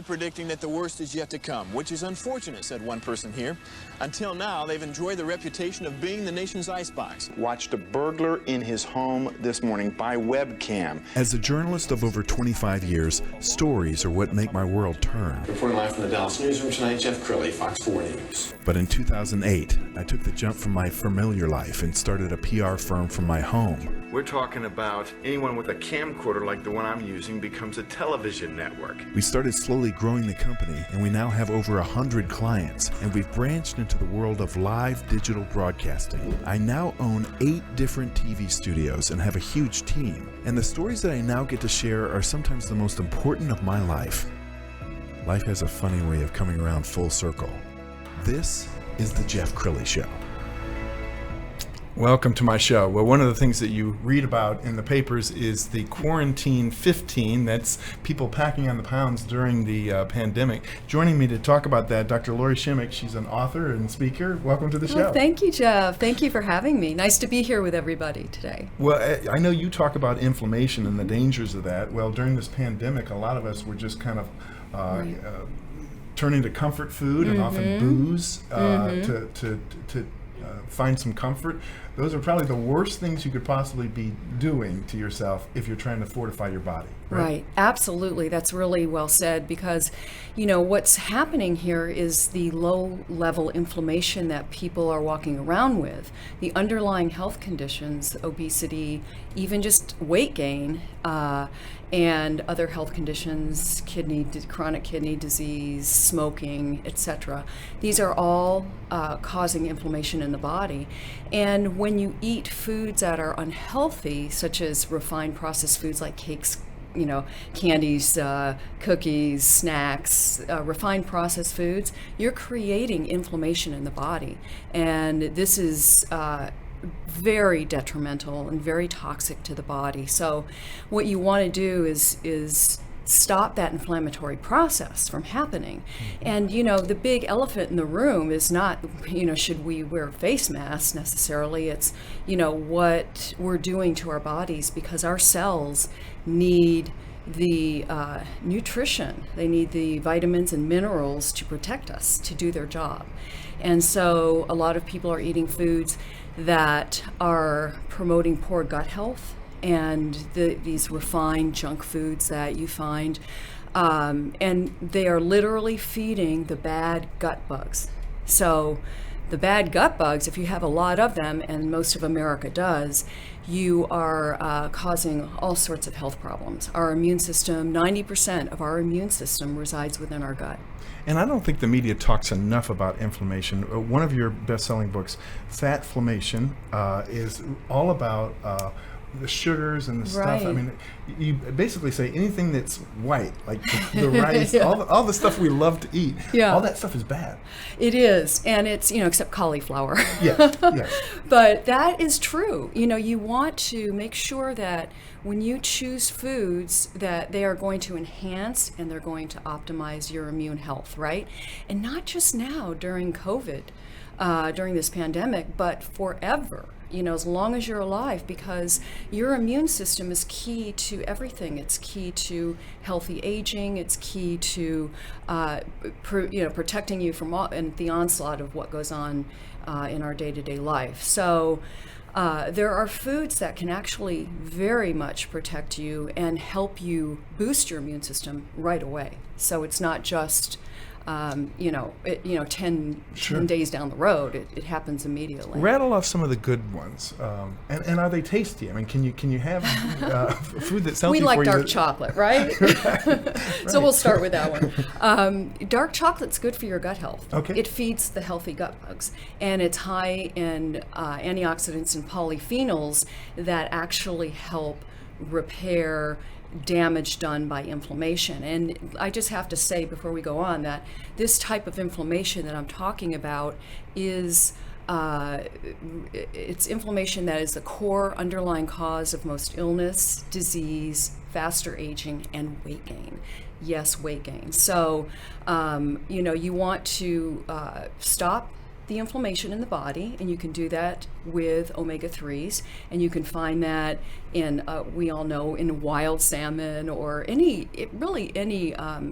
predicting that the worst is yet to come, which is unfortunate, said one person here. Until now, they've enjoyed the reputation of being the nation's icebox. Watched a burglar in his home this morning by webcam. As a journalist of over 25 years, stories are what make my world turn. Reporting live from the Dallas newsroom tonight, Jeff Crilley, Fox 4 News. But in 2008, I took the jump from my familiar life and started a PR firm from my home. We're talking about anyone with a camcorder like the one I'm using becomes a television network. We started slowly growing the company, and we now have over 100 clients, and we've branched into the world of live digital broadcasting. I now own 8 different TV studios and have a huge team. And the stories that I now get to share are sometimes the most important of my life. Life has a funny way of coming around full circle. This is the Jeff Crilley Show. Welcome to my show. Well, one of the things that you read about in the papers is the quarantine 15. That's people packing on the pounds during the pandemic. Joining me to talk about that, Dr. Lori Shemek. She's an author and speaker. Welcome to the show. Well, thank you, Jeff. Thank you for having me. Nice to be here with everybody today. Well, I know you talk about inflammation and the dangers of that. Well, during this pandemic, a lot of us were just kind of turning to comfort food and often booze to find some comfort. Those are probably the worst things you could possibly be doing to yourself if you're trying to fortify your body. Right. Absolutely. That's really well said, because, you know, what's happening here is the low-level inflammation that people are walking around with, the underlying health conditions, obesity, even just weight gain, and other health conditions, chronic kidney disease, smoking, etc. These are all causing inflammation in the body. And when you eat foods that are unhealthy, such as refined processed foods like cakes, you know, candies, cookies, snacks, refined processed foods, you're creating inflammation in the body. And this is very detrimental and very toxic to the body. So what you want to do is stop that inflammatory process from happening. And, you know, the big elephant in the room is not, you know, should we wear face masks necessarily? It's, you know, what we're doing to our bodies, because our cells need the nutrition. They need the vitamins and minerals to protect us, to do their job. And so a lot of people are eating foods that are promoting poor gut health, and these refined junk foods that you find, and they are literally feeding the bad gut bugs. So the bad gut bugs, if you have a lot of them, and most of America does, you are causing all sorts of health problems. Our immune system, 90% of our immune system resides within our gut. And I don't think the media talks enough about inflammation. One of your best-selling books, Fatflammation, is all about the sugars and the stuff. I mean, you basically say anything that's white, like the rice, all the stuff we love to eat, all that stuff is bad. It is, and it's, you know, except cauliflower. Yes. But that is true. You know, you want to make sure that when you choose foods that they are going to enhance and they're going to optimize your immune health, right? And not just now during COVID, during this pandemic, but forever. You know, as long as you're alive, because your immune system is key to everything. It's key to healthy aging. It's key to, protecting you from the onslaught of what goes on in our day-to-day life. So there are foods that can actually very much protect you and help you boost your immune system right away. So it's not just 10 days down the road. It happens immediately. Rattle off some of the good ones, and are they tasty? I mean, can you have food that's healthy? We like for you dark chocolate, right? Right. So we'll start with that one. Dark chocolate's good for your gut health. Okay. It feeds the healthy gut bugs, and it's high in antioxidants and polyphenols that actually help repair damage done by inflammation. And I just have to say before we go on that this type of inflammation that I'm talking about is it's inflammation that is the core underlying cause of most illness, disease, faster aging, and weight gain. Yes, weight gain. So you want to stop the inflammation in the body, and you can do that with omega-3s, and you can find that we all know in wild salmon or any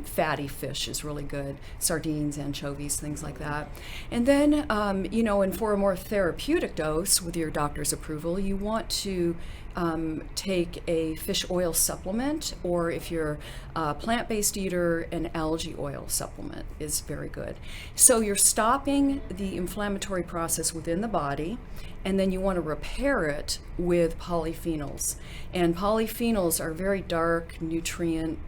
fatty fish is really good. Sardines, anchovies, things like that. And then, and for a more therapeutic dose with your doctor's approval, you want to take a fish oil supplement, or if you're a plant-based eater, an algae oil supplement is very good. So you're stopping the inflammatory process within the body, and then you want to repair it with polyphenols. And polyphenols are very dark, nutrient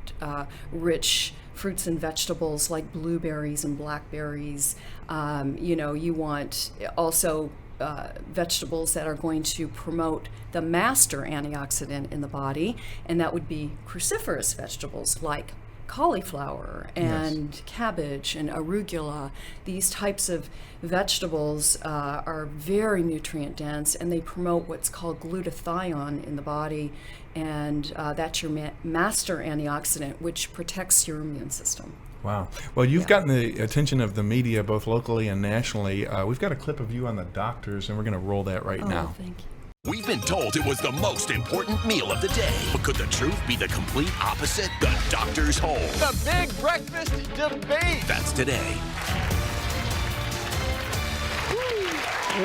rich fruits and vegetables like blueberries and blackberries. You want also vegetables that are going to promote the master antioxidant in the body, and that would be cruciferous vegetables like cauliflower and cabbage and arugula. These types of vegetables are very nutrient dense, and they promote what's called glutathione in the body, and that's your master antioxidant, which protects your immune system. Wow. Well, you've gotten the attention of the media both locally and nationally. We've got a clip of you on the doctors, and we're going to roll that right now. Thank you. We've been told it was the most important meal of the day. But could the truth be the complete opposite? The doctor's hole. The big breakfast debate. That's today.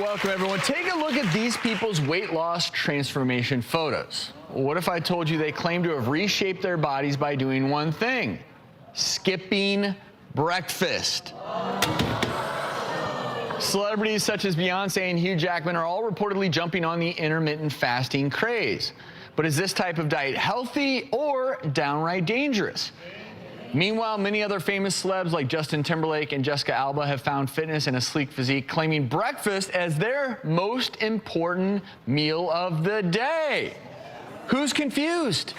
Welcome, everyone. Take a look at these people's weight loss transformation photos. What if I told you they claim to have reshaped their bodies by doing one thing? Skipping breakfast. Celebrities such as Beyonce and Hugh Jackman are all reportedly jumping on the intermittent fasting craze. But is this type of diet healthy or downright dangerous? Meanwhile, many other famous celebs like Justin Timberlake and Jessica Alba have found fitness and a sleek physique, claiming breakfast as their most important meal of the day. Who's confused?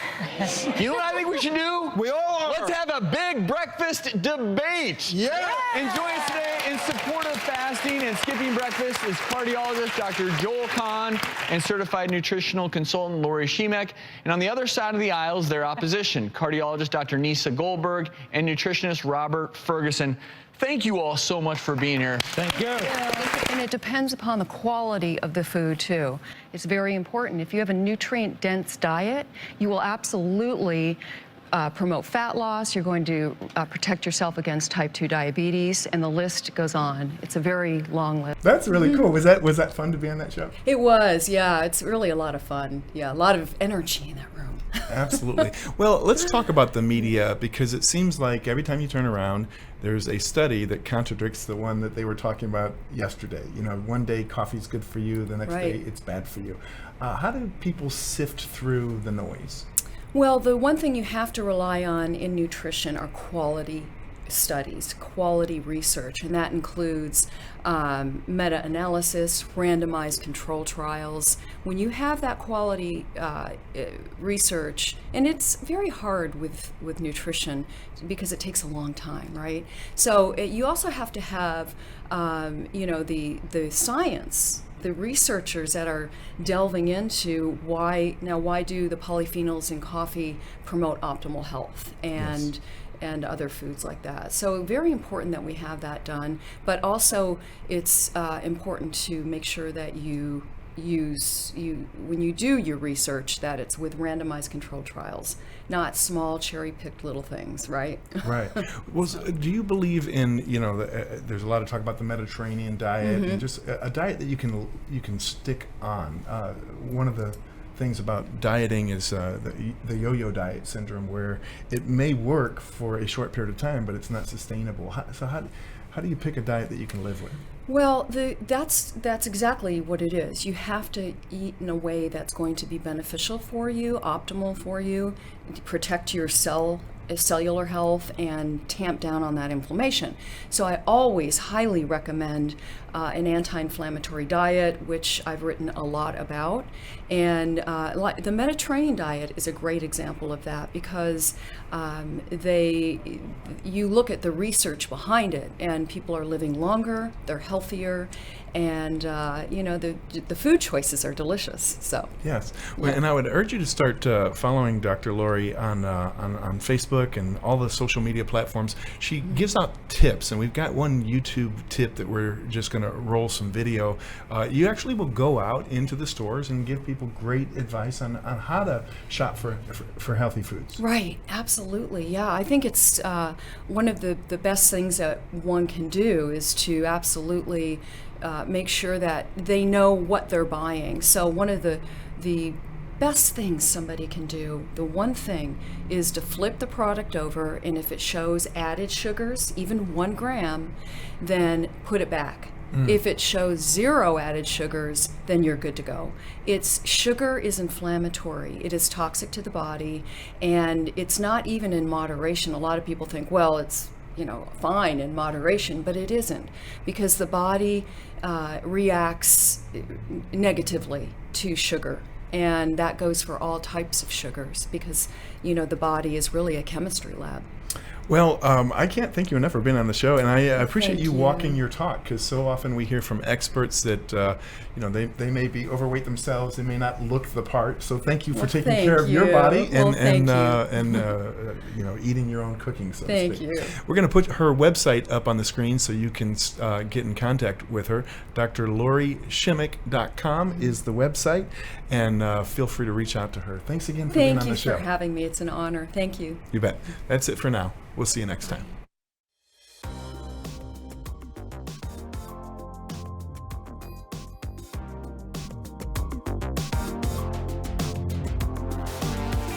You know what I think we should do? We all are. Let's have a big breakfast debate. Yeah. And join us today in support of fasting and skipping breakfast is cardiologist Dr. Joel Kahn and certified nutritional consultant Lori Shemek. And on the other side of the aisle is their opposition, cardiologist Dr. Nisa Goldberg and nutritionist Robert Ferguson. Thank you all so much for being here. Thank you. And it depends upon the quality of the food, too. It's very important. If you have a nutrient-dense diet, you will absolutely promote fat loss. You're going to protect yourself against type 2 diabetes, and the list goes on. It's a very long list. That's really cool. Was that fun to be on that show? It was, yeah. It's really a lot of fun. Yeah, a lot of energy in that room. Absolutely. Well, let's talk about the media, because it seems like every time you turn around, there's a study that contradicts the one that they were talking about yesterday. You know, one day coffee's good for you, the next day it's bad for you. How do people sift through the noise? Well, the one thing you have to rely on in nutrition are quality studies, quality research, and that includes meta-analysis, randomized control trials. When you have that quality research, and it's very hard with nutrition because it takes a long time, right? So you also have to have, the science, the researchers that are delving into why do the polyphenols in coffee promote optimal health and other foods like that. So very important that we have that done, but also it's important to make sure that when you do your research, that it's with randomized controlled trials, not small cherry-picked little things, right? Right. Well, so do you believe in, there's a lot of talk about the Mediterranean diet, and just a diet that you can stick on. One of the things about dieting is the yo-yo diet syndrome, where it may work for a short period of time, but it's not sustainable. How do you pick a diet that you can live with? Well, that's exactly what it is. You have to eat in a way that's going to be beneficial for you, optimal for you, protect your cellular health, and tamp down on that inflammation. So I always highly recommend an anti-inflammatory diet, which I've written a lot about. And the Mediterranean diet is a great example of that, because you look at the research behind it, and people are living longer, they're healthier, and the food choices are delicious. So yes, well, and I would urge you to start following Dr. Lori on Facebook Facebook and all the social media platforms. She gives out tips, and we've got one YouTube tip that we're just going to roll some video. You actually will go out into the stores and give people great advice on how to shop for healthy foods. Right, absolutely. Yeah, I think it's one of the best things that one can do is to absolutely make sure that they know what they're buying. So one of the best things somebody can do, the one thing, is to flip the product over, and if it shows added sugars, even 1 gram, then put it back. If it shows 0 added sugars, then you're good to go. Sugar is inflammatory. It is toxic to the body, and it's not even in moderation. A lot of people think, well, it's fine in moderation, but it isn't, because the body reacts negatively to sugar. And that goes for all types of sugars, because the body is really a chemistry lab. Well, I can't thank you enough for being on the show, and I appreciate Thank you you. walking your talk, because so often we hear from experts that they may be overweight themselves, they may not look the part. So thank you for taking care of your body and eating your own cooking. So Thank to speak. you. We're going to put her website up on the screen so you can get in contact with her. DrLoriShemek.com is the website, and feel free to reach out to her. Thanks again for being on the show. Thank you for having me. It's an honor. Thank you. You bet. That's it for now. We'll see you next time.